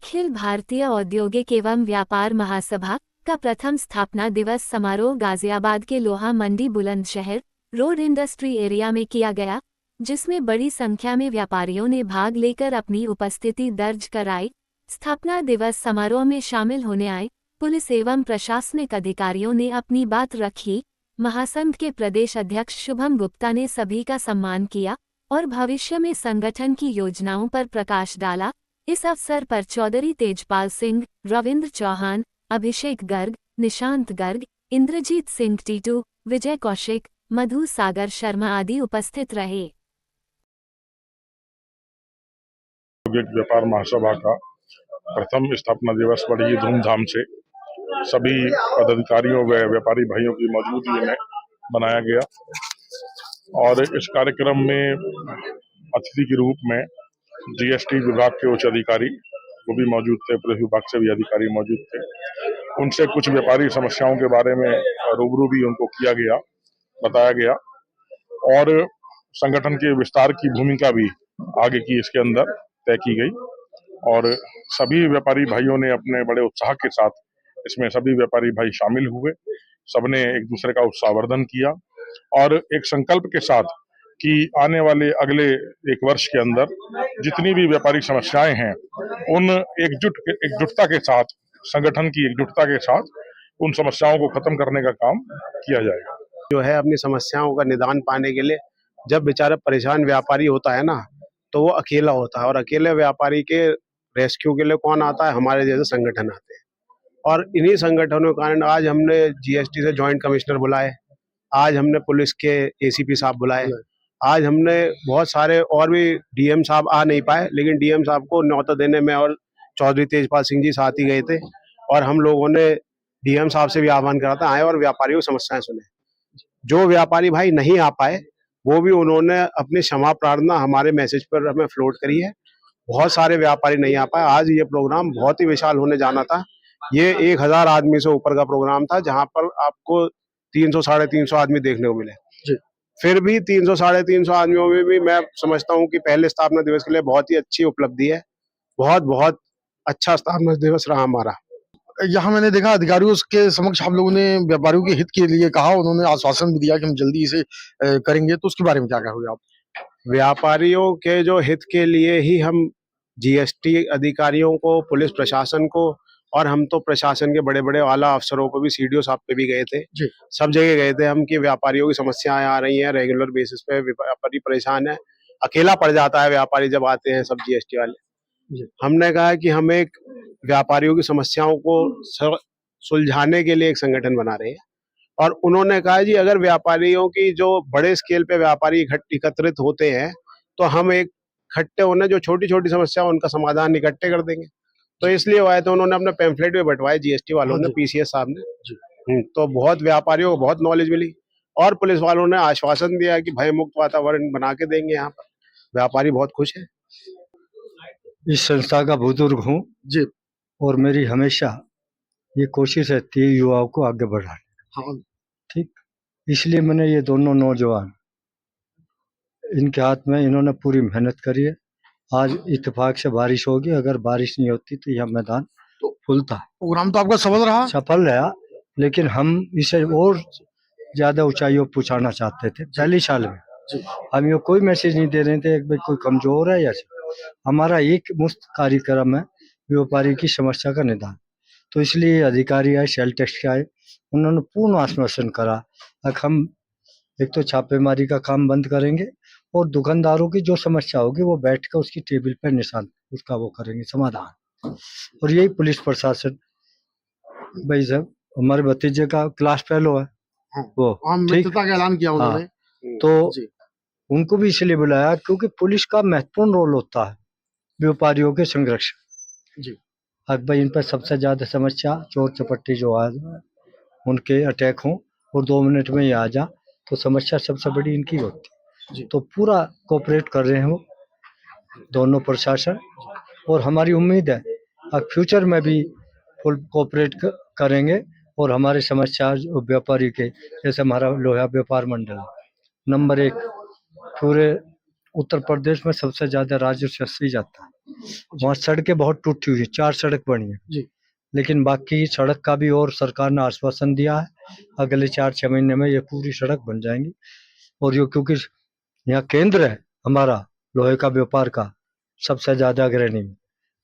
अखिल भारतीय औद्योगिक एवं व्यापार महासभा का प्रथम स्थापना दिवस समारोह गाजियाबाद के लोहा मंडी बुलंदशहर रोड इंडस्ट्री एरिया में किया गया, जिसमें बड़ी संख्या में व्यापारियों ने भाग लेकर अपनी उपस्थिति दर्ज कराई। स्थापना दिवस समारोह में शामिल होने आए पुलिस एवं प्रशासनिक अधिकारियों ने अपनी बात रखी। महासंघ के प्रदेश अध्यक्ष शुभम गुप्ता ने सभी का सम्मान किया और भविष्य में संगठन की योजनाओं पर प्रकाश डाला। इस अवसर पर चौधरी तेजपाल सिंह, रविंद्र चौहान, अभिषेक गर्ग, निशांत गर्ग, इंद्रजीत सिंह टीटू, विजय कौशिक, मधु सागर शर्मा आदि उपस्थित रहे। औद्योगिक व्यापार महासभा का प्रथम स्थापना दिवस बड़ी ही धूमधाम से सभी पदाधिकारियों व व्यापारी भाइयों की मौजूदगी में मनाया गया और इस कार्यक्रम में अतिथि के रूप में जीएसटी विभाग के उच्च अधिकारी वो भी मौजूद थे, पुलिस विभाग से भी अधिकारी मौजूद थे। उनसे कुछ व्यापारी समस्याओं के बारे में रूबरू भी उनको किया गया, बताया गया और संगठन के विस्तार की भूमिका भी आगे की इसके अंदर तय की गई और सभी व्यापारी भाइयों ने अपने बड़े उत्साह के साथ इसमें सभी व्यापारी भाई शामिल हुए। सबने एक दूसरे का उत्साहवर्धन किया और एक संकल्प के साथ कि आने वाले अगले एक वर्ष के अंदर जितनी भी व्यापारिक समस्याएं हैं उन एकजुटता के साथ, संगठन की एकजुटता के साथ उन समस्याओं को खत्म करने का काम किया जाएगा। जो है अपनी समस्याओं का निदान पाने के लिए जब बेचारा परेशान व्यापारी होता है ना, तो वो अकेला होता है और अकेले व्यापारी के रेस्क्यू के लिए कौन आता है? हमारे जैसे संगठन आते हैं और इन्हीं संगठनों के कारण आज हमने जीएसटी से जॉइंट कमिश्नर बुलाए, आज हमने पुलिस के एसीपी साहब बुलाए, आज हमने बहुत सारे और भी डीएम साहब आ नहीं पाए, लेकिन डीएम साहब को न्योता देने में और चौधरी तेजपाल सिंह जी साथ ही गए थे और हम लोगों ने डीएम साहब से भी आह्वान करा था आए और व्यापारियों की समस्याएं सुने। जो व्यापारी भाई नहीं आ पाए वो भी उन्होंने अपनी क्षमा प्रार्थना हमारे मैसेज पर हमें फ्लोट करी है। बहुत सारे व्यापारी नहीं आ पाए। आज ये प्रोग्राम बहुत ही विशाल होने जाना था। ये 1000 आदमी से ऊपर का प्रोग्राम था, जहां पर आपको 300 साढ़े 300 आदमी देखने को मिले। फिर भी 300 साढ़े 300 आदमियों में भी मैं समझता हूँ कि पहले स्थापना दिवस के लिए बहुत ही अच्छी उपलब्धि है। बहुत बहुत अच्छा स्थापना दिवस रहा हमारा। यहाँ मैंने देखा अधिकारियों के समक्ष आप लोगों ने व्यापारियों के हित के लिए कहा, उन्होंने आश्वासन भी दिया कि हम जल्दी इसे करेंगे, तो उसके बारे में क्या कहोगे आप? व्यापारियों के जो हित के लिए ही हम जीएसटी अधिकारियों को, पुलिस प्रशासन को और हम तो प्रशासन के बड़े बड़े आला अफसरों को भी, सीडीओ साहब पे भी गए थे, सब जगह गए थे हम कि व्यापारियों की समस्याएं आ रही हैं, रेगुलर बेसिस पे व्यापारी परेशान है, अकेला पड़ जाता है व्यापारी जब आते हैं सब जीएसटी वाले। हमने कहा कि हम एक व्यापारियों की समस्याओं को सुलझाने के लिए एक संगठन बना रहे हैं और उन्होंने कहा जी अगर व्यापारियों की जो बड़े स्केल पे व्यापारी एकत्रित होते हैं तो हम एक इकट्ठे होने जो छोटी छोटी समस्या उनका समाधान इकट्ठे कर देंगे। तो इसलिए वो आए थे, उन्होंने अपने पैम्फलेट भी बंटवाए जीएसटी वालों ने, पीसीएस साहब ने। तो बहुत व्यापारियों को बहुत नॉलेज मिली और पुलिस वालों ने आश्वासन दिया कि भय मुक्त वातावरण बना के देंगे। यहाँ पर व्यापारी बहुत खुश है। इस संस्था का बुजुर्ग हूँ जी और मेरी हमेशा ये कोशिश रहती है युवाओं को आगे बढ़ाने। ठीक, इसलिए मैंने ये दोनों नौजवान इनके हाथ में, इन्होंने पूरी मेहनत करी है। आज इत्तेफाक से बारिश होगी, अगर बारिश नहीं होती तो यह मैदान तो फुलता है। प्रोग्राम तो आपका सफल रहा, लेकिन हम इसे और ज्यादा ऊंचाइयों पर पहुंचाना चाहते थे। पहले साल में हम ये कोई मैसेज नहीं दे रहे थे कि कोई कमजोर है या हमारा एक मुफ्त कार्यक्रम है व्यापारी की समस्या का निदान। तो इसलिए अधिकारी आए, सेल टैक्स के आए, उन्होंने पूर्ण आश्वासन करा कि हम एक तो छापेमारी का काम बंद करेंगे और दुकानदारों की जो समस्या होगी वो बैठ कर उसकी टेबल पर निशान उसका वो करेंगे समाधान। और यही पुलिस प्रशासन भाई साहब, हमारे भतीजे का क्लास फेलो है, वो मित्रता का ऐलान किया उन्होंने। तो उनको भी इसलिए बुलाया क्योंकि पुलिस का महत्वपूर्ण रोल होता है व्यापारियों के संरक्षण जी। अब भाई इन पर सबसे ज्यादा समस्या चोर चपट्टी जो आ उनके अटैक हों और 2 मिनट में ही आ जा, तो समस्या सबसे बड़ी इनकी होती जी। तो पूरा कोऑपरेट कर रहे हैं वो दोनों प्रशासन और हमारी उम्मीद है अब फ्यूचर में भी फुल कोऑपरेट करेंगे और हमारी समस्या व्यापारी के, जैसे हमारा लोहा व्यापार मंडल नंबर 1 पूरे उत्तर प्रदेश में सबसे ज्यादा राजस्व से ही जाता है। वहाँ सड़कें बहुत टूटी हुई है, 4 सड़क बनी है जी। लेकिन बाकी सड़क का भी और सरकार ने आश्वासन दिया है अगले 4-6 महीने में ये पूरी सड़क बन जाएंगी। और ये क्योंकि यहाँ केंद्र है हमारा लोहे का व्यापार का सबसे ज्यादा अग्रणी में,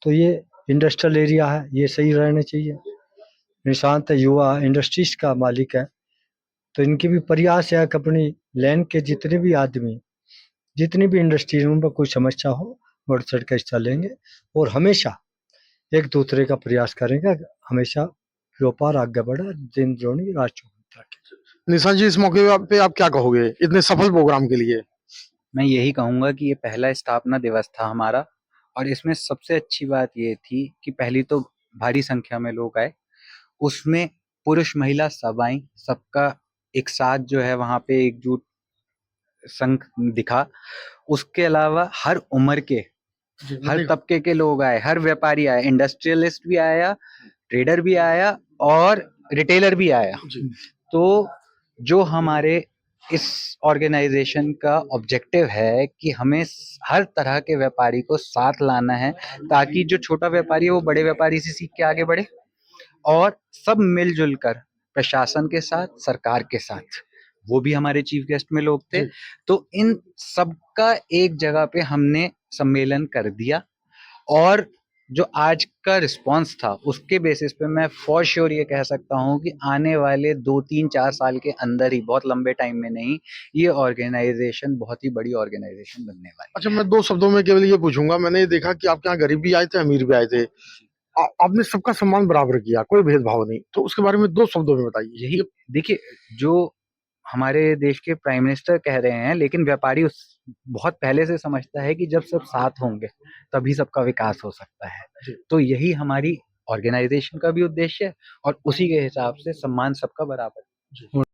तो ये इंडस्ट्रियल एरिया है, ये सही रहने चाहिए। निशांत युवा इंडस्ट्रीज का मालिक है, तो इनकी भी प्रयास है कि अपनी लैंड के जितने भी आदमी जितनी भी इंडस्ट्री है उन पर कोई समस्या हो बढ़ चढ़ के हिस्सा लेंगे और हमेशा एक दूसरे का प्रयास करेंगे, हमेशा व्यापार आगे बढ़े, दिन द्रोणी राष्ट्र। निशांत जी, इस मौके पे आप क्या कहोगे इतने सफल प्रोग्राम के लिए? मैं यही कहूंगा कि ये पहला स्थापना दिवस था हमारा और इसमें सबसे अच्छी बात ये थी कि पहली तो भारी संख्या में लोग आए, उसमें पुरुष महिला सब आई, सबका एक साथ जो है वहां पे एकजुट संघ दिखा। उसके अलावा हर उम्र के हर तबके के लोग आए, हर व्यापारी आए, इंडस्ट्रियलिस्ट भी आया, ट्रेडर भी आया और रिटेलर भी आया। तो जो हमारे इस ऑर्गेनाइजेशन का ऑब्जेक्टिव है कि हमें हर तरह के व्यापारी को साथ लाना है ताकि जो छोटा व्यापारी है वो बड़े व्यापारी से सीख के आगे बढ़े और सब मिलजुल कर प्रशासन के साथ, सरकार के साथ, वो भी हमारे चीफ गेस्ट में लोग थे, तो इन सबका एक जगह पे हमने सम्मेलन कर दिया। और जो आज का रिस्पांस था उसके बेसिस पे मैं फॉर श्योर ये कह सकता हूँ कि आने वाले 2-3-4 साल के अंदर ही, बहुत लंबे टाइम में नहीं, ये ऑर्गेनाइजेशन बहुत ही बड़ी ऑर्गेनाइजेशन बनने वाली है। अच्छा, मैं 2 शब्दों में केवल ये पूछूंगा, मैंने ये देखा कि आपके यहाँ गरीब भी आए थे, अमीर भी आए थे, आपने सबका सम्मान बराबर किया, कोई भेदभाव नहीं, तो उसके बारे में 2 शब्दों में बताइए। यही देखिए, जो हमारे देश के प्राइम मिनिस्टर कह रहे हैं, लेकिन व्यापारी उस बहुत पहले से समझता है कि जब सब साथ होंगे तभी सबका विकास हो सकता है। तो यही हमारी ऑर्गेनाइजेशन का भी उद्देश्य है और उसी के हिसाब से सम्मान सबका बराबर है।